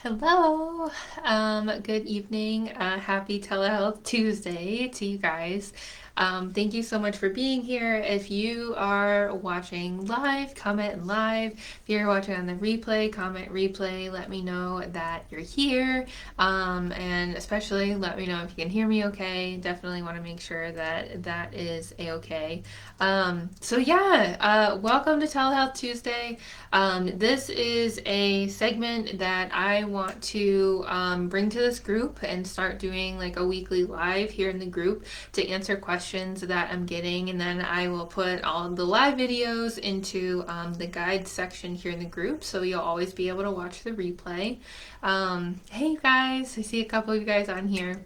Hello. Good evening. Happy Telehealth Tuesday to you guys. Thank you so much for being here. If you are watching live, comment live. If you're watching on the replay, comment replay. Let me know that you're here. And especially let me know if you can hear me okay. Definitely want to make sure that that is a-okay. Welcome to Telehealth Tuesday. This is a segment that I want to bring to this group and start doing like a weekly live here in the group to answer questions that I'm getting. And then I will put all the live videos into the guide section here in the group. So you'll always be able to watch the replay. Hey guys, I see a couple of you guys on here.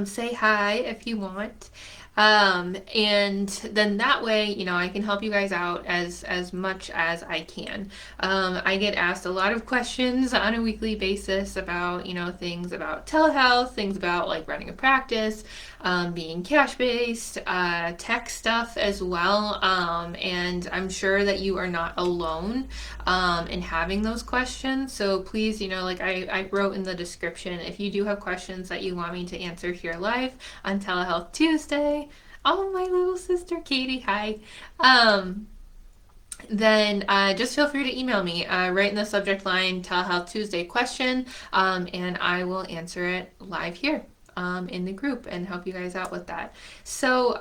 Say hi if you want. And then that way, I can help you guys out as much as I can. I get asked a lot of questions on a weekly basis about, things about telehealth, things about like running a practice, being cash-based, tech stuff as well. And I'm sure that you are not alone in having those questions. So please, I wrote in the description, if you do have questions that you want me to answer here live on Telehealth Tuesday. Oh, my little sister Katie, hi. Um, then just feel free to email me. Write in the subject line Telehealth Tuesday question, and I will answer it live here in the group and help you guys out with that. So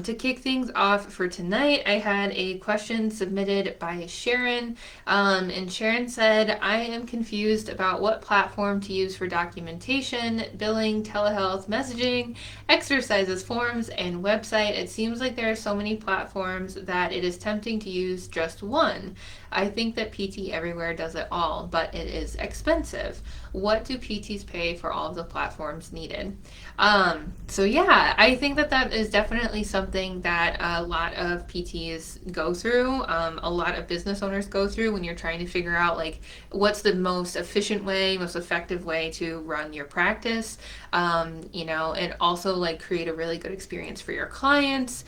to kick things off for tonight, I had a question submitted by Sharon. And Sharon said, I am confused about what platform to use for documentation, billing, telehealth, messaging, exercises, forms, and website. It seems like there are so many platforms that it is tempting to use just one. I think that PT Everywhere does it all, but it is expensive. What do PTs pay for all of the platforms needed? I think that that is definitely something that a lot of PTs go through. A lot of business owners go through when you're trying to figure out like what's the most efficient way, most effective way to run your practice, and also like create a really good experience for your clients.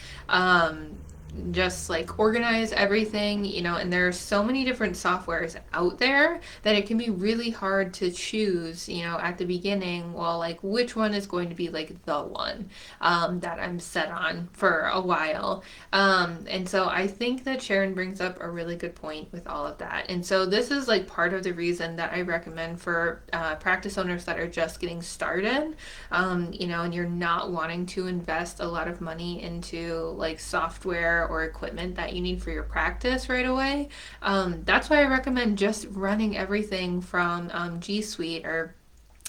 Just like organize everything, and there are so many different softwares out there that it can be really hard to choose, at the beginning, well, like which one is going to be like the one that I'm set on for a while. And so I think that Sharon brings up a really good point with all of that. And so this is like part of the reason that I recommend for practice owners that are just getting started, and you're not wanting to invest a lot of money into like software or equipment that you need for your practice right away. That's why I recommend just running everything from G Suite, or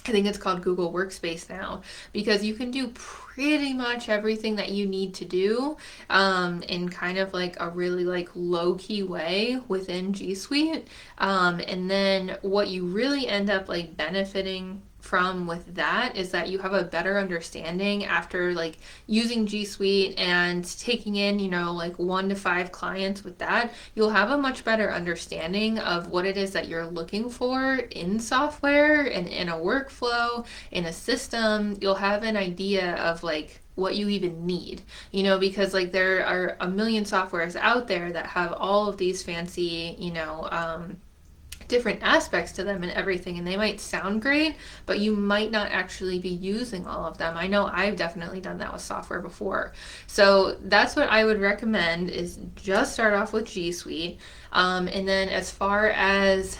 I think it's called Google Workspace now, because you can do pretty much everything that you need to do in kind of like a really like low key way within G Suite. And then what you really end up like benefiting from with that is that you have a better understanding after like using G Suite and taking in, like 1 to 5 clients with that. You'll have a much better understanding of what it is that you're looking for in software and in a workflow, in a system. You'll have an idea of like what you even need, because like there are a million softwares out there that have all of these fancy, different aspects to them and everything, and they might sound great, but you might not actually be using all of them. I know I've definitely done that with software before. So that's what I would recommend, is just start off with G Suite. And then as far as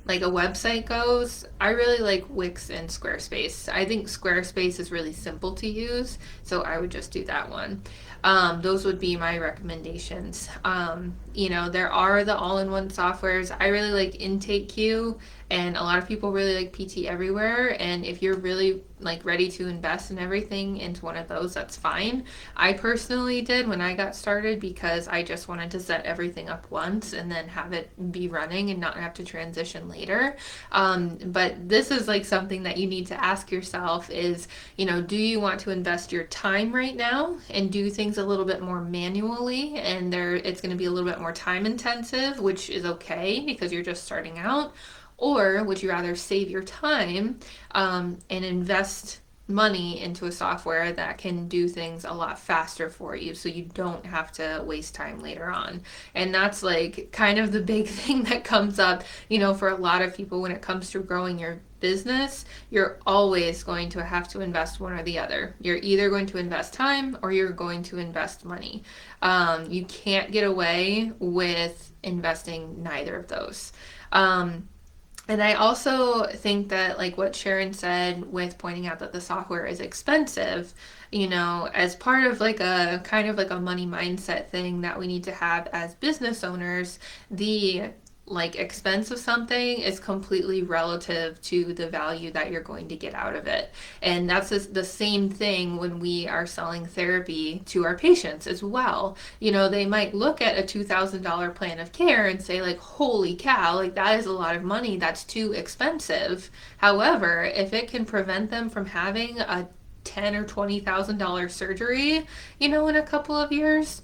like a website goes, I really like Wix and Squarespace. I think Squarespace is really simple to use, so I would just do that one. Those would be my recommendations. There are the all-in-one softwares. I really like Intake Queue, and a lot of people really like PT Everywhere. And if you're really like ready to invest in everything into one of those, that's fine. I personally did when I got started because I just wanted to set everything up once and then have it be running and not have to transition later. But this is like something that you need to ask yourself is, do you want to invest your time right now and do things a little bit more manually, and it's going to be a little bit more time intensive, which is okay because you're just starting out? Or would you rather save your time and invest money into a software that can do things a lot faster for you so you don't have to waste time later on. And that's like kind of the big thing that comes up, for a lot of people when it comes to growing your business. You're always going to have to invest one or the other. You're either going to invest time or you're going to invest money. You can't get away with investing neither of those. And I also think that, like what Sharon said with pointing out that the software is expensive, as part of like a kind of like a money mindset thing that we need to have as business owners, the like expense of something is completely relative to the value that you're going to get out of it. And that's the same thing when we are selling therapy to our patients as well. They might look at a $2,000 plan of care and say like, holy cow, like that is a lot of money. That's too expensive. However, if it can prevent them from having a $10,000 or $20,000 surgery, in a couple of years,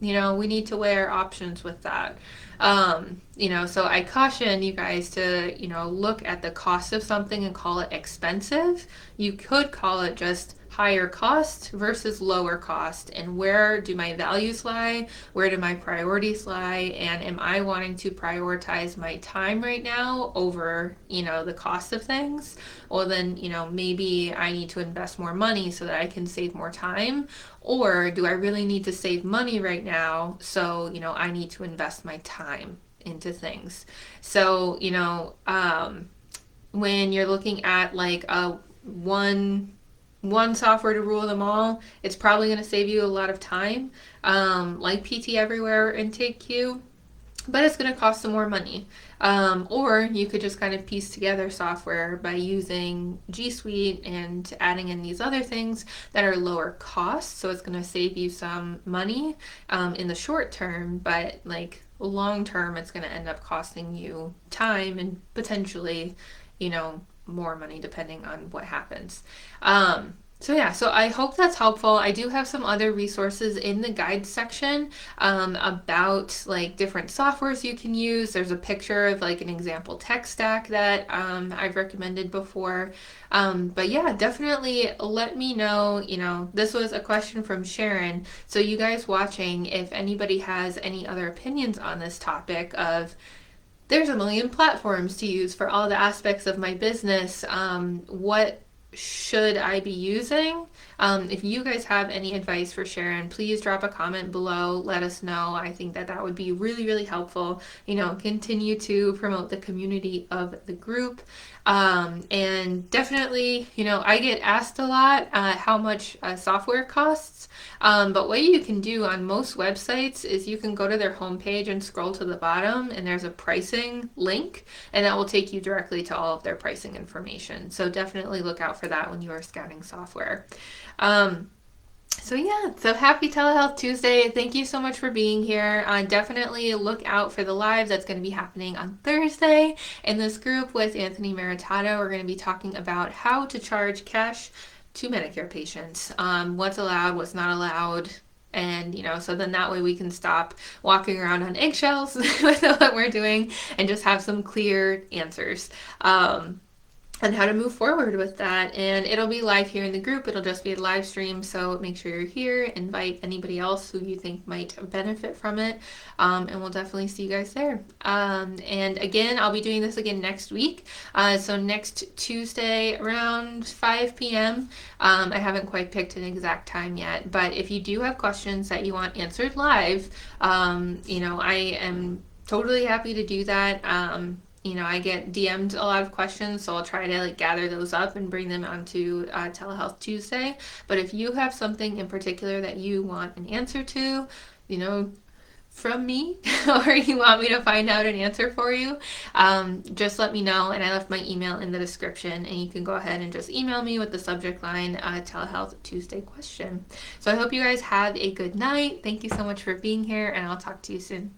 we need to weigh our options with that. So I caution you guys to, look at the cost of something and call it expensive. You could call it just higher cost versus lower cost, and where do my values lie, where do my priorities lie, and am I wanting to prioritize my time right now over the cost of things? Well then, maybe I need to invest more money so that I can save more time, or do I really need to save money right now, so I need to invest my time into things. So when you're looking at like a one software to rule them all, it's probably going to save you a lot of time, like PT Everywhere and Take Q, but it's going to cost some more money. Or you could just kind of piece together software by using G Suite and adding in these other things that are lower cost. So it's going to save you some money in the short term, but like long term, it's going to end up costing you time and potentially, more money depending on what happens. So I hope that's helpful. I do have some other resources in the guide section about like different softwares you can use. There's a picture of like an example tech stack that I've recommended before. But yeah, definitely let me know. This was a question from Sharon. So you guys watching, if anybody has any other opinions on this topic of there's a million platforms to use for all the aspects of my business. What should I be using? If you guys have any advice for Sharon, please drop a comment below. Let us know. I think that would be really, really helpful. Continue to promote the community of the group. And definitely, I get asked a lot how much software costs. But what you can do on most websites is you can go to their homepage and scroll to the bottom, and there's a pricing link, and that will take you directly to all of their pricing information. So definitely look out for that when you are scouting software. So happy Telehealth Tuesday. Thank you so much for being here. Definitely look out for the live that's going to be happening on Thursday in this group with Anthony Maritato. We're going to be talking about how to charge cash to Medicare patients, what's allowed, what's not allowed, and so then that way we can stop walking around on eggshells with what we're doing and just have some clear answers. And how to move forward with that. And it'll be live here in the group. It'll just be a live stream, so make sure you're here. Invite anybody else who you think might benefit from it, and we'll definitely see you guys there. And again, I'll be doing this again next week. So next Tuesday around 5 p.m. I haven't quite picked an exact time yet, but if you do have questions that you want answered live, I am totally happy to do that. I get DM'd a lot of questions, so I'll try to like gather those up and bring them onto Telehealth Tuesday. But if you have something in particular that you want an answer to, from me, or you want me to find out an answer for you, just let me know. And I left my email in the description, and you can go ahead and just email me with the subject line Telehealth Tuesday question. So I hope you guys have a good night. Thank you so much for being here, and I'll talk to you soon.